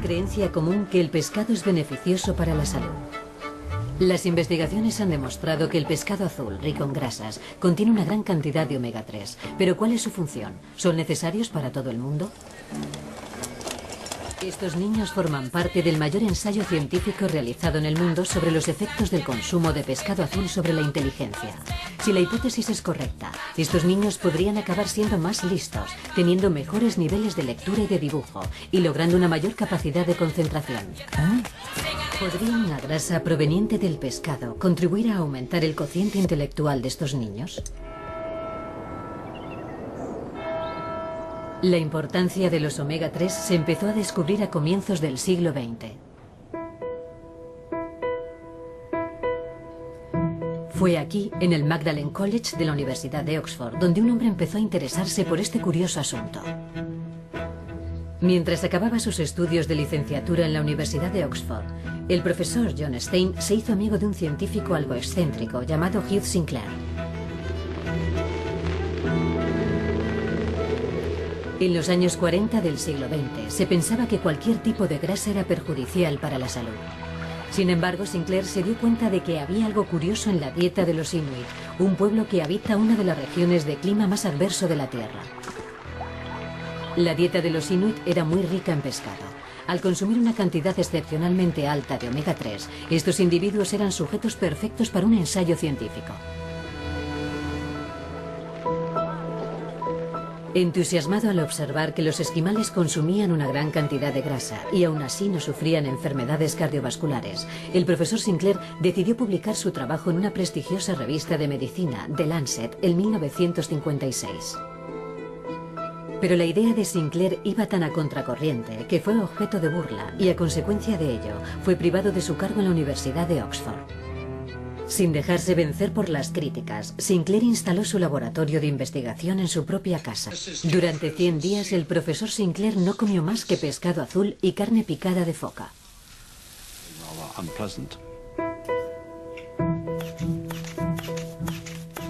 creencia común que el pescado es beneficioso para la salud. Las investigaciones han demostrado que el pescado azul, rico en grasas, contiene una gran cantidad de omega 3. ¿Pero cuál es su función? ¿Son necesarios para todo el mundo? Estos niños forman parte del mayor ensayo científico realizado en el mundo sobre los efectos del consumo de pescado azul sobre la inteligencia. Si la hipótesis es correcta, estos niños podrían acabar siendo más listos, teniendo mejores niveles de lectura y de dibujo, y logrando una mayor capacidad de concentración. ¿Podría una grasa proveniente del pescado contribuir a aumentar el cociente intelectual de estos niños? La importancia de los omega 3 se empezó a descubrir a comienzos del siglo XX. Fue aquí, en el Magdalen College de la Universidad de Oxford, donde un hombre empezó a interesarse por este curioso asunto. Mientras acababa sus estudios de licenciatura en la Universidad de Oxford, el profesor John Stein se hizo amigo de un científico algo excéntrico llamado Hugh Sinclair. En los años 40 del siglo XX se pensaba que cualquier tipo de grasa era perjudicial para la salud. Sin embargo, Sinclair se dio cuenta de que había algo curioso en la dieta de los Inuit, un pueblo que habita una de las regiones de clima más adverso de la Tierra. La dieta de los Inuit era muy rica en pescado. Al consumir una cantidad excepcionalmente alta de omega 3, estos individuos eran sujetos perfectos para un ensayo científico. Entusiasmado al observar que los esquimales consumían una gran cantidad de grasa y aún así no sufrían enfermedades cardiovasculares, el profesor Sinclair decidió publicar su trabajo en una prestigiosa revista de medicina, The Lancet, en 1956. Pero la idea de Sinclair iba tan a contracorriente que fue objeto de burla y a consecuencia de ello fue privado de su cargo en la Universidad de Oxford. Sin dejarse vencer por las críticas, Sinclair instaló su laboratorio de investigación en su propia casa. Durante 100 días el profesor Sinclair no comió más que pescado azul y carne picada de foca.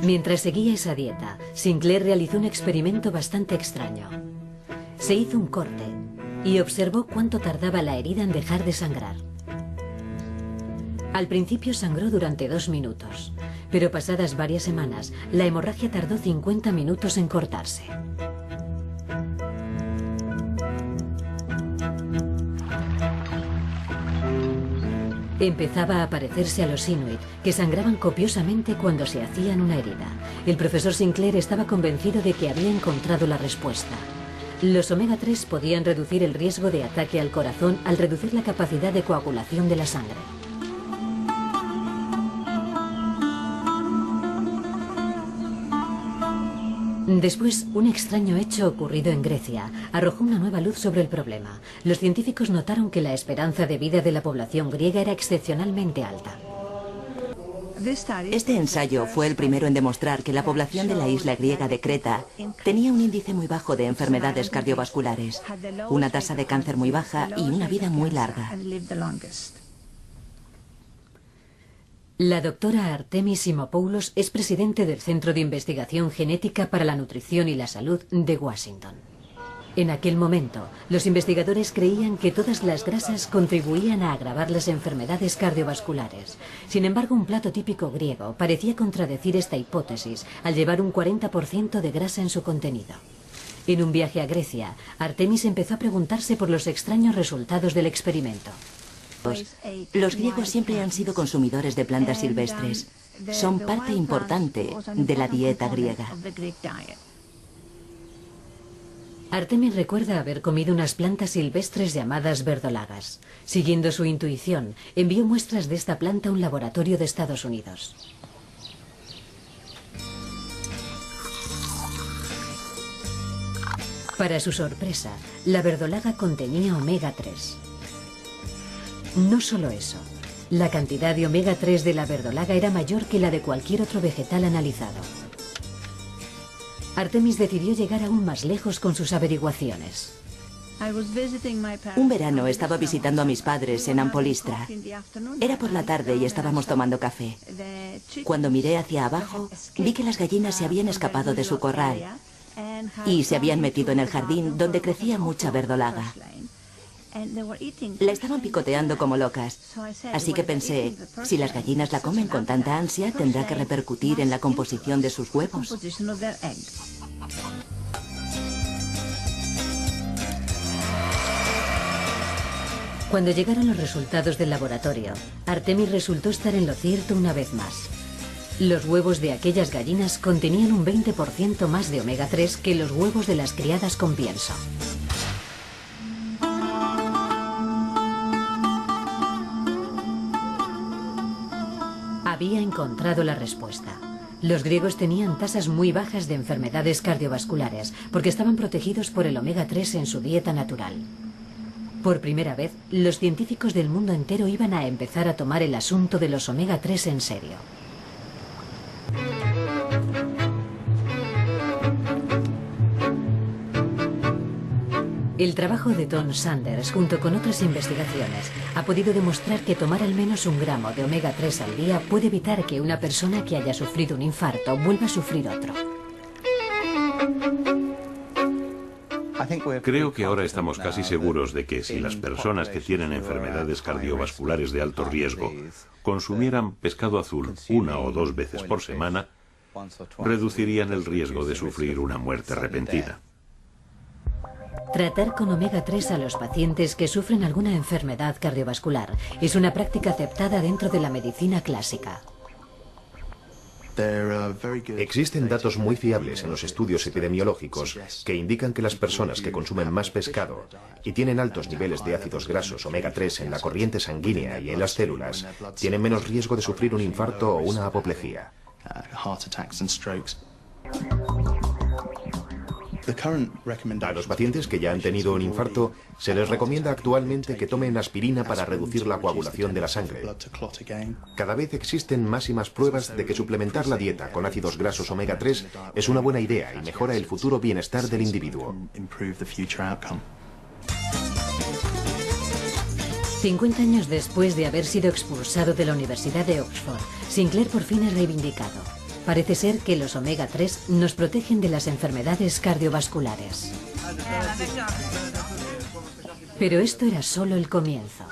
Mientras seguía esa dieta, Sinclair realizó un experimento bastante extraño. Se hizo un corte y observó cuánto tardaba la herida en dejar de sangrar. Al principio sangró durante 2 minutos, pero pasadas varias semanas, la hemorragia tardó 50 minutos en cortarse. Empezaba a parecerse a los Inuit, que sangraban copiosamente cuando se hacían una herida. El profesor Sinclair estaba convencido de que había encontrado la respuesta. Los omega 3 podían reducir el riesgo de ataque al corazón al reducir la capacidad de coagulación de la sangre. Después, un extraño hecho ocurrido en Grecia arrojó una nueva luz sobre el problema. Los científicos notaron que la esperanza de vida de la población griega era excepcionalmente alta. Este ensayo fue el primero en demostrar que la población de la isla griega de Creta tenía un índice muy bajo de enfermedades cardiovasculares, una tasa de cáncer muy baja y una vida muy larga. La doctora Artemis Simopoulos es presidente del Centro de Investigación Genética para la Nutrición y la Salud de Washington. En aquel momento, los investigadores creían que todas las grasas contribuían a agravar las enfermedades cardiovasculares. Sin embargo, un plato típico griego parecía contradecir esta hipótesis al llevar un 40% de grasa en su contenido. En un viaje a Grecia, Artemis empezó a preguntarse por los extraños resultados del experimento. Los griegos siempre han sido consumidores de plantas silvestres. Son parte importante de la dieta griega. Artemis recuerda haber comido unas plantas silvestres llamadas verdolagas. Siguiendo su intuición, envió muestras de esta planta a un laboratorio de Estados Unidos. Para su sorpresa, la verdolaga contenía omega 3. No solo eso, la cantidad de omega 3 de la verdolaga era mayor que la de cualquier otro vegetal analizado. Artemis decidió llegar aún más lejos con sus averiguaciones. Un verano estaba visitando a mis padres en Ampolistra. Era por la tarde y estábamos tomando café. Cuando miré hacia abajo, vi que las gallinas se habían escapado de su corral y se habían metido en el jardín donde crecía mucha verdolaga. La estaban picoteando como locas. Así que pensé, si las gallinas la comen con tanta ansia, tendrá que repercutir en la composición de sus huevos. Cuando llegaron los resultados del laboratorio, Artemis resultó estar en lo cierto una vez más. Los huevos de aquellas gallinas contenían un 20% más de omega 3 que los huevos de las criadas con pienso. Había encontrado la respuesta. Los griegos tenían tasas muy bajas de enfermedades cardiovasculares porque estaban protegidos por el omega 3 en su dieta natural. Por primera vez, los científicos del mundo entero iban a empezar a tomar el asunto de los omega 3 en serio. El trabajo de Tom Sanders, junto con otras investigaciones, ha podido demostrar que tomar al menos 1 gramo de omega 3 al día puede evitar que una persona que haya sufrido un infarto vuelva a sufrir otro. Creo que ahora estamos casi seguros de que si las personas que tienen enfermedades cardiovasculares de alto riesgo consumieran pescado azul 1 o 2 veces por semana, reducirían el riesgo de sufrir una muerte repentina. Tratar con omega 3 a los pacientes que sufren alguna enfermedad cardiovascular es una práctica aceptada dentro de la medicina clásica. Existen datos muy fiables en los estudios epidemiológicos que indican que las personas que consumen más pescado y tienen altos niveles de ácidos grasos omega 3 en la corriente sanguínea y en las células tienen menos riesgo de sufrir un infarto o una apoplejía. A los pacientes que ya han tenido un infarto se les recomienda actualmente que tomen aspirina para reducir la coagulación de la sangre. Cada vez existen más y más pruebas de que suplementar la dieta con ácidos grasos omega 3 es una buena idea y mejora el futuro bienestar del individuo. 50 años después de haber sido expulsado de la Universidad de Oxford, Sinclair por fin es reivindicado. Parece ser que los omega 3 nos protegen de las enfermedades cardiovasculares. Pero esto era solo el comienzo.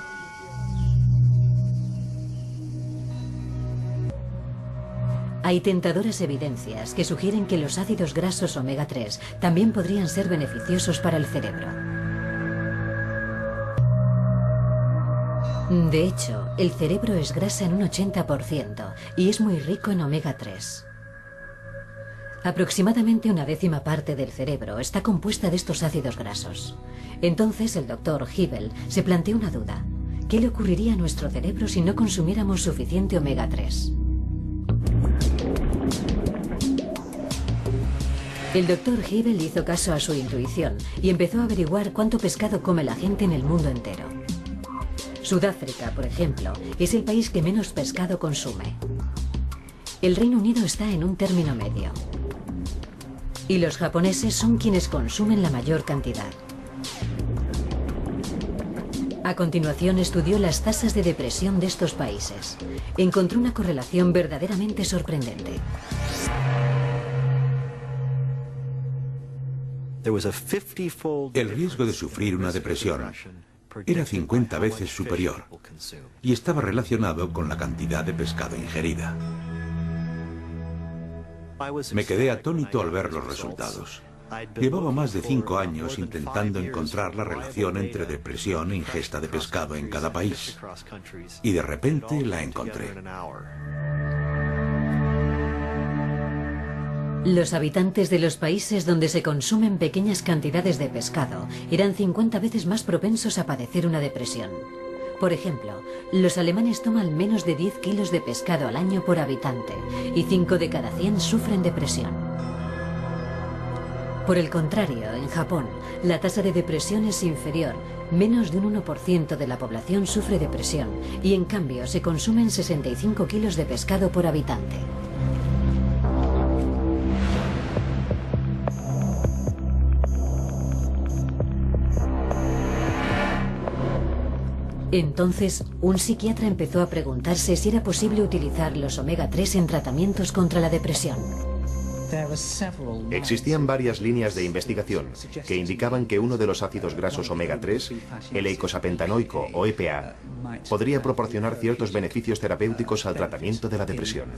Hay tentadoras evidencias que sugieren que los ácidos grasos omega 3 también podrían ser beneficiosos para el cerebro. De hecho, el cerebro es grasa en un 80% y es muy rico en omega 3. Aproximadamente 1/10 parte del cerebro está compuesta de estos ácidos grasos. Entonces el doctor Hybel se planteó una duda. ¿Qué le ocurriría a nuestro cerebro si no consumiéramos suficiente omega 3? El doctor Hybel hizo caso a su intuición y empezó a averiguar cuánto pescado come la gente en el mundo entero. Sudáfrica, por ejemplo, es el país que menos pescado consume. El Reino Unido está en un término medio. Y los japoneses son quienes consumen la mayor cantidad. A continuación estudió las tasas de depresión de estos países. Encontró una correlación verdaderamente sorprendente. El riesgo de sufrir una depresión era 50 veces superior y estaba relacionado con la cantidad de pescado ingerida. Me quedé atónito al ver los resultados. Llevaba más de 5 años intentando encontrar la relación entre depresión e ingesta de pescado en cada país. Y de repente la encontré. Los habitantes de los países donde se consumen pequeñas cantidades de pescado eran 50 veces más propensos a padecer una depresión. Por ejemplo, los alemanes toman menos de 10 kilos de pescado al año por habitante y 5 de cada 100 sufren depresión. Por el contrario, en Japón, la tasa de depresión es inferior. Menos de un 1% de la población sufre depresión y en cambio se consumen 65 kilos de pescado por habitante. Entonces, un psiquiatra empezó a preguntarse si era posible utilizar los omega 3 en tratamientos contra la depresión. Existían varias líneas de investigación que indicaban que uno de los ácidos grasos omega 3, el eicosapentanoico o EPA, podría proporcionar ciertos beneficios terapéuticos al tratamiento de la depresión.